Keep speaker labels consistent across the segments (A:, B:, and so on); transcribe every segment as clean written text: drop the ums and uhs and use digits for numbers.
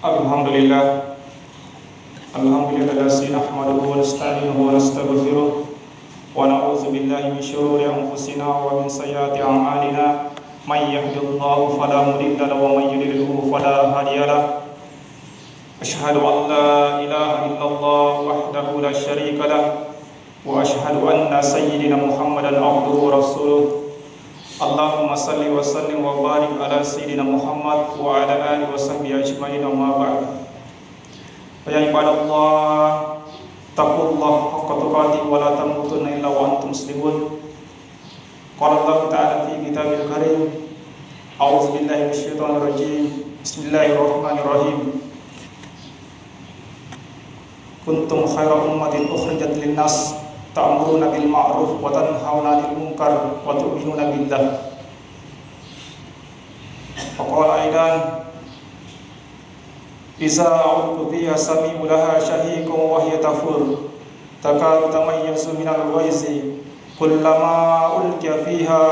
A: Alhamdulillah. Alhamdulillah nahmaduhu wa nasta'inuhu wa nastaghfiruh wa na'udzu billahi min shururi anfusina wa min sayyiati a'malina. May yahdihillahu fala mudilla lahu wa may yudlilhu fala hadiya lahu. Asyhadu an la ilaha illallah wahdahu la syarika lahu wa asyhadu anna sayyidina Muhammadan abduhu wa rasuluh. Allahumma salli wa sallim wa barik ala sayyidina Muhammad wa ala alihi wa sahbihi ajma'in, amma ba'd. Ya ibadallah, taqullaha haqqa tuqatih wa la tamutunna illa wa antum muslimun. Qala Allah ta'ala fi kitabil karim, a'udzu billahi minasyaitonir rajim. Bismillahirrahmanirrahim. Kuntum khaira ummatin ukhrijat lin-nas ta'muruna bil ma'ruf wa tanhauna 'anil munkar wa tu'minuna billah. Faqala aidan iza a'udhu biha sami'u laha syahiqun wa hiya tafur takadu tamayyazu minal ghaizi kullama ulqiya fiha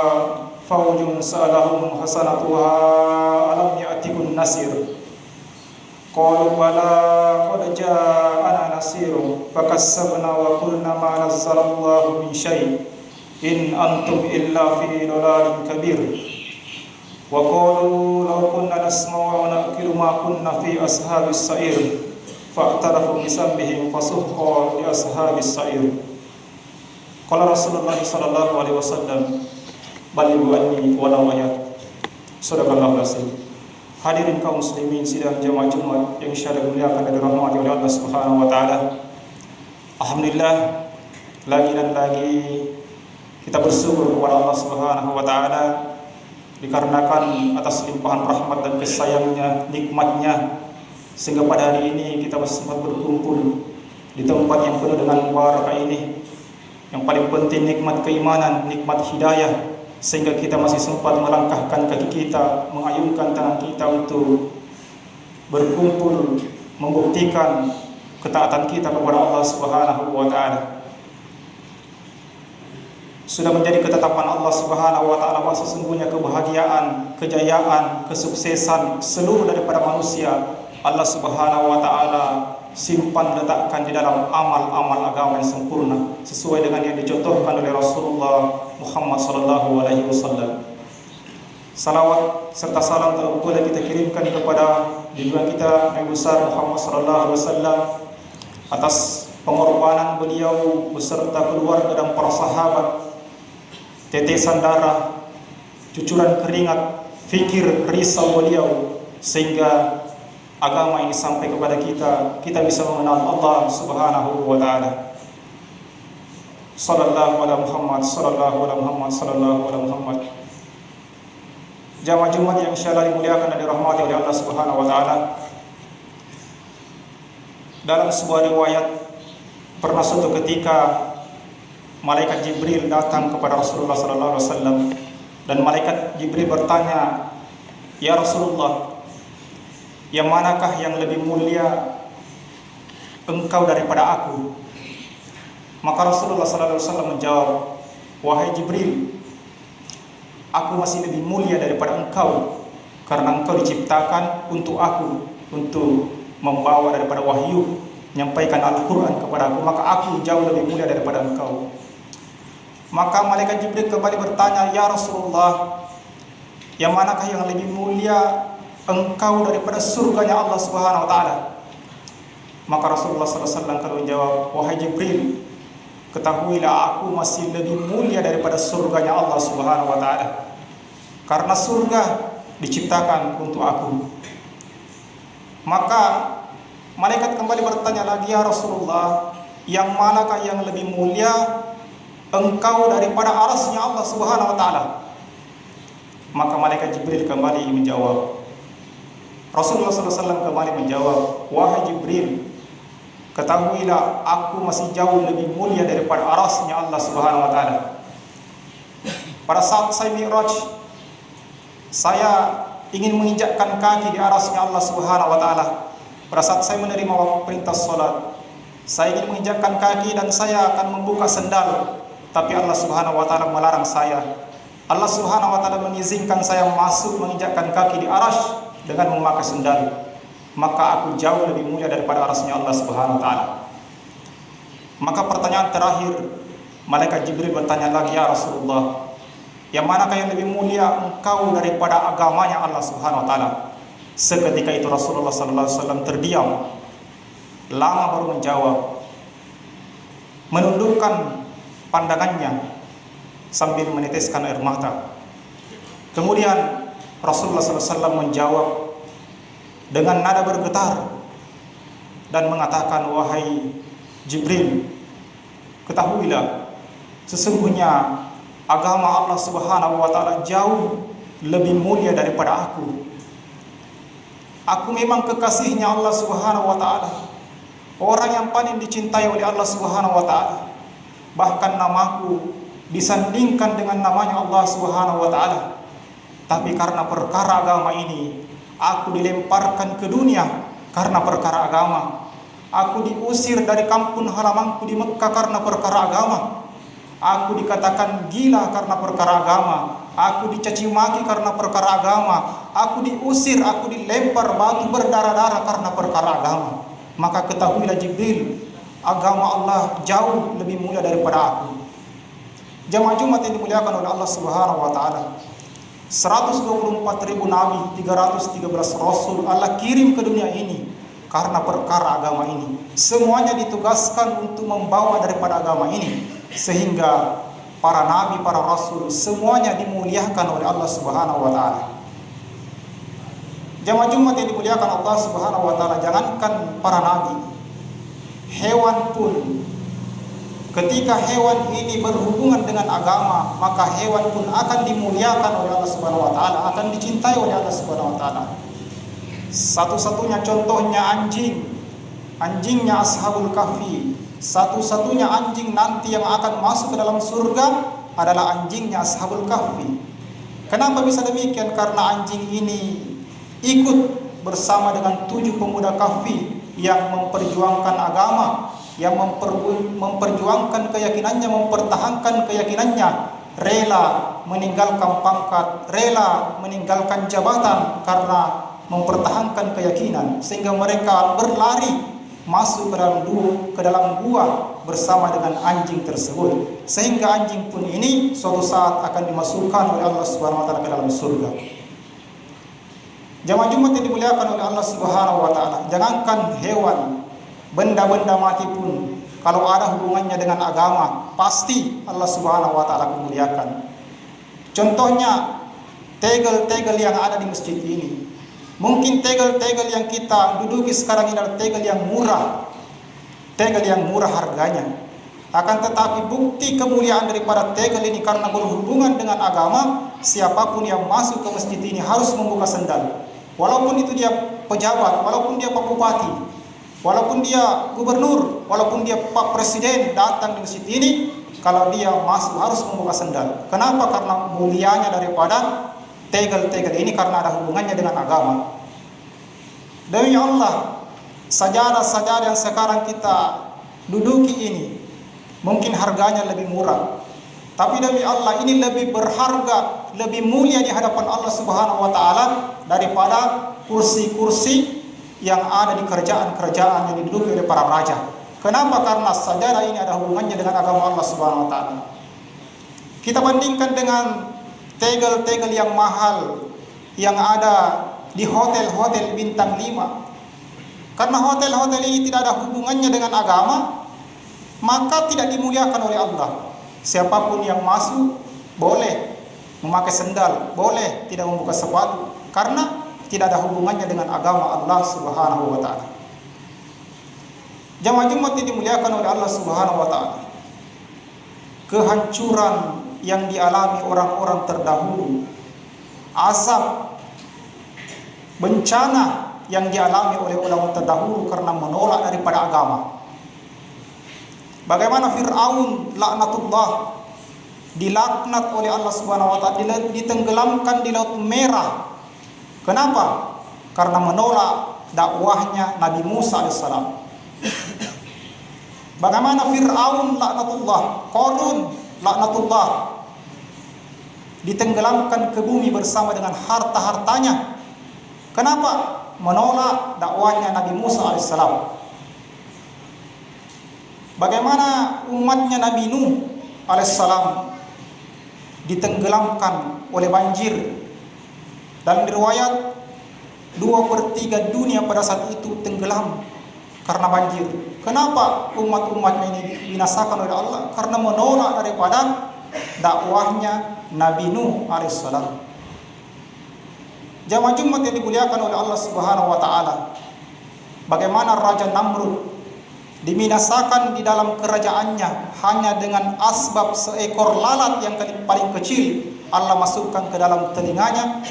A: fawjun sa'alahum hasanatuha alam ya'tikum nasir qalu bala qad ja'ana nasirun fakassabna wa qulna ma nazzalallahu min syai' in antum illa fi dhalalin kabir wa qalu law kunna nasma'u wa na'qilu ma kunna fi ashabis sa'ir fa'tarafu bi dhanbihim fasuhqa li ashabis sa'ir. Qala Rasulullah sallallahu alaihi wasallam, balighu anni walau ayat. Sadaqallahu al-azim. Hadirin kaum muslimin sidang jamaah Jumat yang insyaallah dimuliakan dan dirahmati oleh Allah Subhanahu wa taala. Alhamdulillah, lagi dan lagi kita bersyukur kepada Allah Subhanahu wa taala dikarenakan atas limpahan rahmat dan kesayangnya, nikmatnya, sehingga pada hari ini kita masih sempat berkumpul di tempat yang penuh dengan barakah ini. Yang paling penting nikmat keimanan, nikmat hidayah, sehingga kita masih sempat melangkahkan kaki kita, mengayunkan tangan kita untuk berkumpul membuktikan ketaatan kita kepada Allah Subhanahu wa taala. Sudah menjadi ketetapan Allah Subhanahu wa taala bahwa sesungguhnya kebahagiaan, kejayaan, kesuksesan seluruh daripada manusia Allah Subhanahu wa taala simpan letakkan di dalam amal-amal agama yang sempurna sesuai dengan yang dicontohkan oleh Rasulullah Muhammad sallallahu alaihi wasallam. Salawat serta salam terukur kita kirimkan kepada junjungan kita Nabi besar Muhammad sallallahu alaihi wasallam atas pengorbanan beliau beserta keluarga dan para sahabat, tetesan darah, cucuran keringat, fikir risau beliau sehingga agama ini sampai kepada kita bisa mengenal Allah Subhanahu wa taala. Sallallahu ala Muhammad, sallallahu ala Muhammad, sallallahu ala Muhammad. Jamaah Jumat yang insyaallah dimuliakan dan dirahmati oleh Allah Subhanahu wa taala. Dalam sebuah riwayat, pernah suatu ketika malaikat Jibril datang kepada Rasulullah sallallahu alaihi wasallam dan malaikat Jibril bertanya, "Ya Rasulullah, yang manakah yang lebih mulia engkau daripada aku?" Maka Rasulullah sallallahu alaihi wasallam menjawab, "Wahai Jibril, aku masih lebih mulia daripada engkau karena engkau diciptakan untuk aku, untuk membawa daripada wahyu, menyampaikan Al-Qur'an kepada aku, maka aku jauh lebih mulia daripada engkau." Maka malaikat Jibril kembali bertanya, "Ya Rasulullah, yang manakah yang lebih mulia engkau daripada surganya Allah Subhanahu wa taala?" Maka Rasulullah sallallahu alaihi wasallam kalau menjawab, "Wahai Jibril, ketahuilah aku masih lebih mulia daripada surganya Allah Subhanahu wa taala. Karena surga diciptakan untuk aku." Maka malaikat kembali bertanya lagi, "Ya Rasulullah, yang manakah yang lebih mulia engkau daripada arasnya Allah Subhanahu wa taala?" Maka malaikat Jibril kembali menjawab, Rasulullah SAW kembali menjawab, "Wahai Jibril, ketahuilah aku masih jauh lebih mulia daripada arasnya Allah Subhanahu wa taala. Pada saat saya Mi'raj, saya ingin menginjakkan kaki di arasnya Allah Subhanahu wa taala. Pada saat saya menerima perintah salat, saya ingin menginjakkan kaki dan saya akan membuka sendal, tapi Allah Subhanahu wa taala melarang saya. Allah Subhanahu wa taala mengizinkan saya masuk menginjakkan kaki di arasy dengan memakai sendal. maka aku jauh lebih mulia daripada arasnya Allah Subhanahu wa taala. Maka pertanyaan terakhir, malaikat Jibril bertanya lagi, ya Rasulullah, yang manakah yang lebih mulia, engkau daripada agamanya Allah Subhanahu wa taala? Seketika itu Rasulullah sallallahu alaihi wasallam terdiam, lama baru menjawab, menundukkan pandangannya sambil meneteskan air mata. Kemudian Rasulullah sallallahu alaihi wasallam menjawab dengan nada bergetar dan mengatakan, wahai Jibril, ketahuilah sesungguhnya agama Allah Subhanahu wa taala jauh lebih mulia daripada aku. Aku memang kekasihnya Allah Subhanahu wa taala, orang yang paling dicintai oleh Allah Subhanahu wa taala. Bahkan namaku disandingkan dengan namanya Allah Subhanahu wa taala. Tapi karena perkara agama ini, aku dilemparkan ke dunia karena perkara agama. Aku diusir dari kampung halamanku di Mekah karena perkara agama. Aku dikatakan gila karena perkara agama. Aku dicaci maki karena perkara agama. Aku diusir, aku dilempar batu berdarah-darah karena perkara agama. Maka ketahuilah Jibril, agama Allah jauh lebih mulia daripada aku. Jamaah Jumat yang dimuliakan oleh Allah Subhanahu wa taala, 124.000 nabi, 313 rasul Allah kirim ke dunia ini karena perkara agama ini. Semuanya ditugaskan untuk membawa daripada agama ini, sehingga para nabi, para rasul semuanya dimuliakan oleh Allah Subhanahu wa taala. Jamaah Jumat yang dimuliakan Allah Subhanahu wa taala, jangankan para nabi, hewan pun, ketika hewan ini berhubungan dengan agama, maka hewan pun akan dimuliakan oleh Allah Subhanahu wa taala, akan dicintai oleh Allah Subhanahu wa taala. Satu-satunya contohnya anjingnya Ashabul Kahfi. Satu-satunya anjing nanti yang akan masuk ke dalam surga adalah anjingnya Ashabul Kahfi. Kenapa bisa demikian? Karena anjing ini ikut bersama dengan 7 pemuda Kahfi yang memperjuangkan agama, yang memperjuangkan keyakinannya, mempertahankan keyakinannya, rela meninggalkan pangkat, rela meninggalkan jabatan karena mempertahankan keyakinan, sehingga mereka berlari masuk ke dalam gua bersama dengan anjing tersebut, sehingga anjing pun ini suatu saat akan dimasukkan oleh Allah Subhanahu wa taala ke dalam surga. Jamaah Jumat yang dimuliakan oleh Allah Subhanahu wa taala, jangankan hewan, benda-benda mati pun kalau ada hubungannya dengan agama, pasti Allah Subhanahu wa taala memuliakan. Contohnya tegel-tegel yang ada di masjid ini. Mungkin tegel-tegel yang kita duduki sekarang ini adalah tegel yang murah, tegel yang murah harganya. Akan tetapi bukti kemuliaan daripada tegel ini karena berhubungan dengan agama, siapapun yang masuk ke masjid ini harus membuka sendal. Walaupun itu dia pejabat, walaupun dia Pak Bupati, walaupun dia gubernur, walaupun dia Pak Presiden datang di masjid ini, kalau dia masuk harus membuka sendal. Kenapa? Karena mulianya daripada tegel-tegel ini karena ada hubungannya dengan agama. Demi Allah, sajadah-sajadah yang sekarang kita duduki ini mungkin harganya lebih murah, tapi demi Allah ini lebih berharga, lebih mulia di hadapan Allah Subhanahu wa taala daripada kursi-kursi yang ada di kerajaan-kerajaan yang diduduki oleh para raja. Kenapa? Karena sajadah ini ada hubungannya dengan agama Allah Subhanahu wa taala. Kita bandingkan dengan tegel-tegel yang mahal yang ada di hotel-hotel bintang 5. Karena hotel-hotel ini tidak ada hubungannya dengan agama, maka tidak dimuliakan oleh Allah. Siapapun yang masuk boleh memakai sendal, boleh tidak membuka sepatu, karena tidak ada hubungannya dengan agama Allah Subhanahu wa taala. Jamaah Jumat yang dimuliakan oleh Allah Subhanahu wa taala, kehancuran yang dialami orang-orang terdahulu, azab, bencana yang dialami oleh ulama terdahulu karena menolak daripada agama. Bagaimana Fir'aun laknatullah dilaknat oleh Allah Subhanahu wa taala, ditenggelamkan di Laut Merah. Kenapa? Karena menolak dakwahnya Nabi Musa alaihissalam. Bagaimana Fir'aun laknatullah, Qarun laknatullah ditenggelamkan ke bumi bersama dengan harta-hartanya. Kenapa? menolak dakwahnya Nabi Musa alaihissalam. Bagaimana umatnya Nabi Nuh alaihissalam ditenggelamkan oleh banjir, dan riwayat 2/3 dunia pada saat itu tenggelam karena banjir. Kenapa umat-umatnya ini binasakan oleh Allah? Karena menolak daripada dakwahnya Nabi Nuh alaihissalam. Jamaah Jumat yang dimuliakan oleh Allah Subhanahu wa taala, bagaimana Raja Namrud dibinasakan di dalam kerajaannya hanya dengan asbab seekor lalat yang paling kecil Allah masukkan ke dalam telinganya,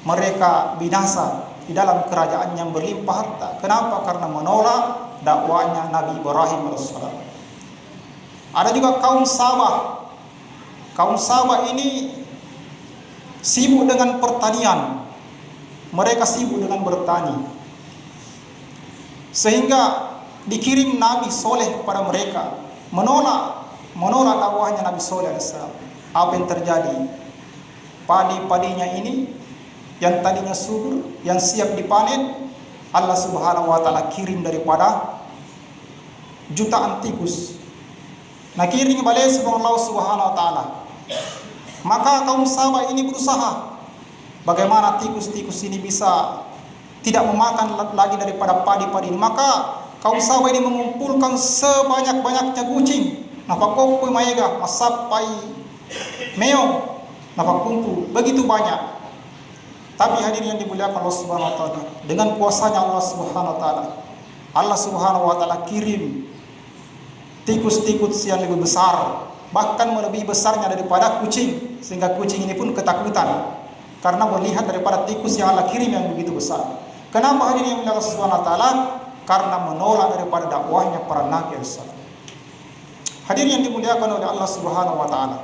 A: mereka binasa di dalam kerajaan yang berlimpah harta. Kenapa? Karena menolak dakwahnya Nabi Ibrahim alaihissalam. Ada juga kaum Sabah. Kaum Sabah ini sibuk dengan pertanian. Mereka sibuk dengan bertani, sehingga dikirim Nabi Soleh kepada mereka, menolak dakwahnya Nabi Soleh alaihissalam. Apa yang terjadi? Padi-padinya ini yang tadinya subur, yang siap dipanen, Allah Subhanahu wa taala kirim daripada jutaan tikus. Nah, kirim balik Allah Subhanahu wa taala. Maka kaum Sabah ini berusaha bagaimana tikus-tikus ini bisa tidak memakan lagi daripada padi-padi ini. Maka kaum Sabah ini mengumpulkan sebanyak-banyaknya kucing. Napa kopi maega, masapai, meong, napa kumpul, begitu banyak. Tapi hadirin yang dimuliakan Allah Subhanahu wa taala, dengan kuasanya Allah Subhanahu wa taala, Allah Subhanahu wa taala kirim tikus-tikus yang lebih besar, bahkan melebihi besarnya daripada kucing, sehingga kucing ini pun ketakutan karena melihat daripada tikus yang Allah kirim yang begitu besar. Kenapa hadirin yang dimuliakan Allah Subhanahu wa taala? Karena menolak daripada dakwahnya para nabi alaihissalam. Hadirin yang dimuliakan oleh Allah Subhanahu wa taala,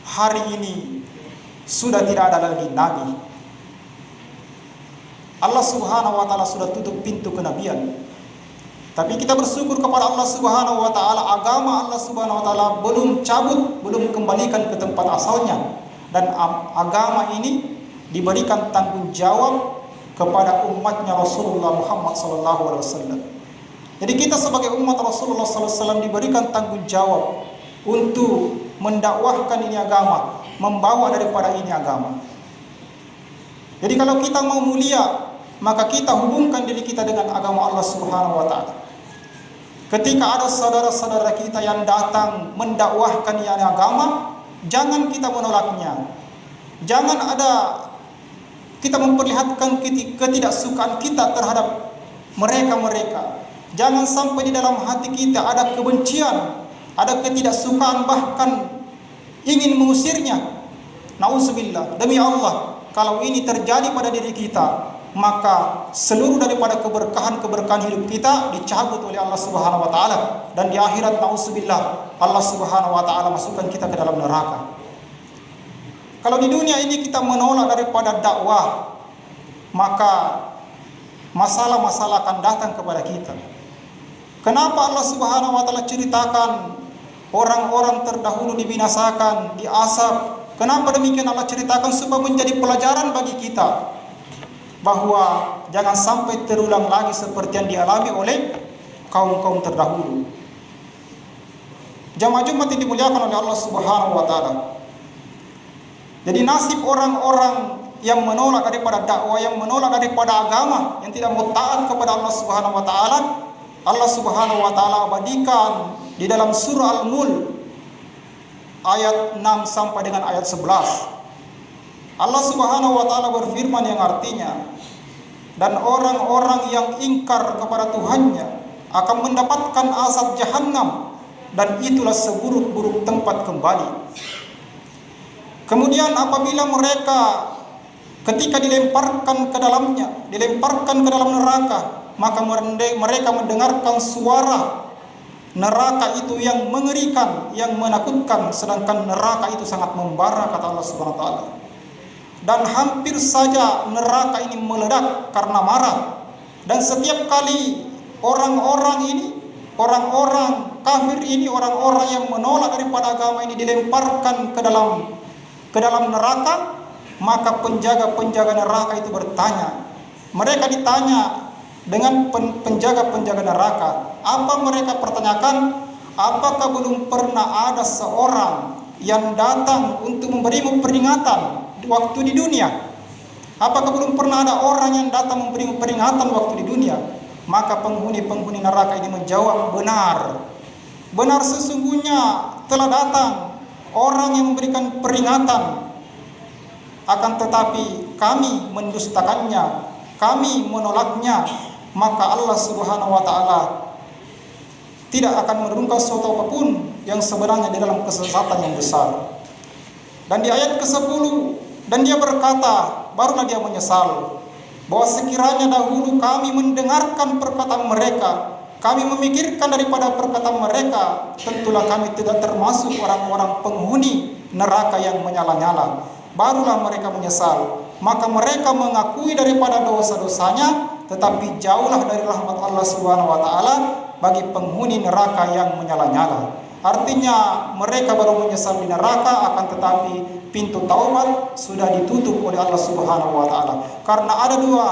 A: hari ini sudah tidak ada lagi nabi. Allah Subhanahu wa taala sudah tutup pintu kenabian. Tapi kita bersyukur kepada Allah Subhanahu wa taala, agama Allah Subhanahu wa taala belum cabut, belum kembalikan ke tempat asalnya, dan agama ini diberikan tanggung jawab kepada umatnya Rasulullah Muhammad SAW. Jadi kita sebagai umat Rasulullah SAW diberikan tanggung jawab untuk mendakwahkan ini agama, membawa daripada ini agama. Jadi kalau kita mau mulia, maka kita hubungkan diri kita dengan agama Allah Subhanahu wa taala. Ketika ada saudara-saudara kita yang datang mendakwahkan ini agama, jangan kita menolaknya. Jangan ada kita memperlihatkan ketidaksukaan kita terhadap mereka-mereka. Jangan sampai di dalam hati kita ada kebencian, ada ketidaksukaan, bahkan ingin mengusirnya. Nauzubillah. Demi Allah, kalau ini terjadi pada diri kita, maka seluruh daripada keberkahan hidup kita dicabut oleh Allah Subhanahu wa taala, dan di akhirat nauzubillah Allah Subhanahu wa taala masukkan kita ke dalam neraka. Kalau di dunia ini kita menolak daripada dakwah, maka masalah-masalah akan datang kepada kita. Kenapa Allah Subhanahu wa taala ceritakan orang-orang terdahulu dibinasakan, diazab? Kenapa demikian Allah ceritakan? Supaya menjadi pelajaran bagi kita, bahwa jangan sampai terulang lagi seperti yang dialami oleh kaum-kaum terdahulu. Jamaah Jumat yang dimuliakan oleh Allah Subhanahu wa taala. Jadi nasib orang-orang yang menolak daripada dakwah, yang menolak daripada agama, yang tidak mau taat kepada Allah Subhanahu wa taala, Allah Subhanahu wa taala abadikan di dalam surah Al-Mulk ayat 6 sampai dengan ayat 11. Allah Subhanahu wa taala berfirman yang artinya, dan orang-orang yang ingkar kepada Tuhannya akan mendapatkan azab Jahannam, dan itulah seburuk-buruk tempat kembali. Kemudian apabila mereka ketika dilemparkan ke dalamnya, dilemparkan ke dalam neraka, maka mereka mendengarkan suara neraka itu yang mengerikan, yang menakutkan, sedangkan neraka itu sangat membara, kata Allah Subhanahu wa taala. Dan hampir saja neraka ini meledak karena marah. Dan setiap kali orang-orang ini, orang-orang kafir ini, orang-orang yang menolak daripada agama ini dilemparkan ke dalam neraka, maka penjaga-penjaga neraka itu bertanya, Mereka ditanya dengan penjaga-penjaga neraka. Apa mereka pertanyakan? Apakah belum pernah ada seorang yang datang untuk memberimu peringatan waktu di dunia? Apakah belum pernah ada orang yang datang memberimu peringatan waktu di dunia? Maka penghuni-penghuni neraka ini menjawab, benar. Benar, sesungguhnya telah datang orang yang memberikan peringatan. Akan tetapi kami mendustakannya, kami menolaknya. Maka Allah Subhanahu wa ta'ala tidak akan menurunkan sesuatu apapun yang sebenarnya di dalam kesesatan yang besar. Dan di ayat ke-10, dan dia berkata, barulah dia menyesal, bahwa sekiranya dahulu kami mendengarkan perkataan mereka, kami memikirkan daripada perkataan mereka, tentulah kami tidak termasuk orang-orang penghuni neraka yang menyala-nyala. Barulah mereka menyesal. Maka mereka mengakui daripada dosa-dosanya, tetapi jauhlah dari rahmat Allah Subhanahu wa ta'ala bagi penghuni neraka yang menyala-nyala. Artinya mereka baru menyesal di neraka, akan tetapi pintu taubat sudah ditutup oleh Allah Subhanahu wa ta'ala. Karena ada dua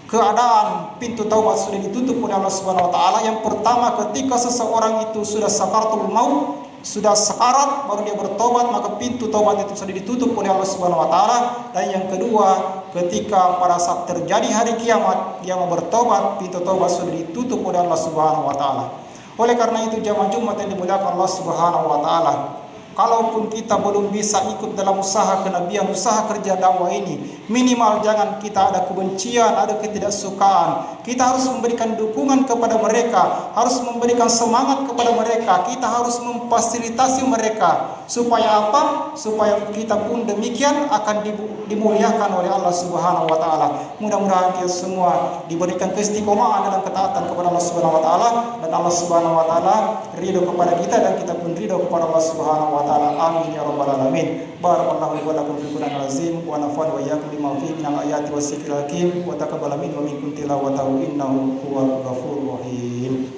A: keadaan pintu taubat sudah ditutup oleh Allah Subhanahu wa ta'ala. Yang pertama, ketika seseorang itu sudah sakaratul maut, sudah sekarat, baru dia bertobat, maka pintu taubat itu sudah ditutup oleh Allah Subhanahu wa ta'ala. Dan yang kedua, ketika pada saat terjadi hari kiamat dia mau bertobat, pintu taubat sudah ditutup oleh Allah Subhanahu wa ta'ala. Oleh karena itu jamaah Jumat yang dimuliakan Allah Subhanahu wa ta'ala, kalaupun kita belum bisa ikut dalam usaha kenabian, usaha kerja dakwah ini, minimal jangan kita ada kebencian, ada ketidaksukaan. Kita harus memberikan dukungan kepada mereka, harus memberikan semangat kepada mereka. Kita harus memfasilitasi mereka. Supaya apa? Supaya kita pun demikian akan dimuliakan oleh Allah Subhanahu wa ta'ala. Mudah-mudahan kita semua diberikan keistiqomahan dalam ketaatan kepada Allah Subhanahu wa ta'ala, dan Allah Subhanahu wa ta'ala ridho kepada kita, dan kita pun ridho kepada Allah Subhanahu wa ta'ala. Amin ya rabbal alamin. Barakallahu li wa lakum fil Qur'anil azim, wa nafa'ani wa iyyakum bima fihi minal ayati was zikril hakim, wa taqabbal minna wa minkum tilawatahu innahu huwal ghafurur rahim.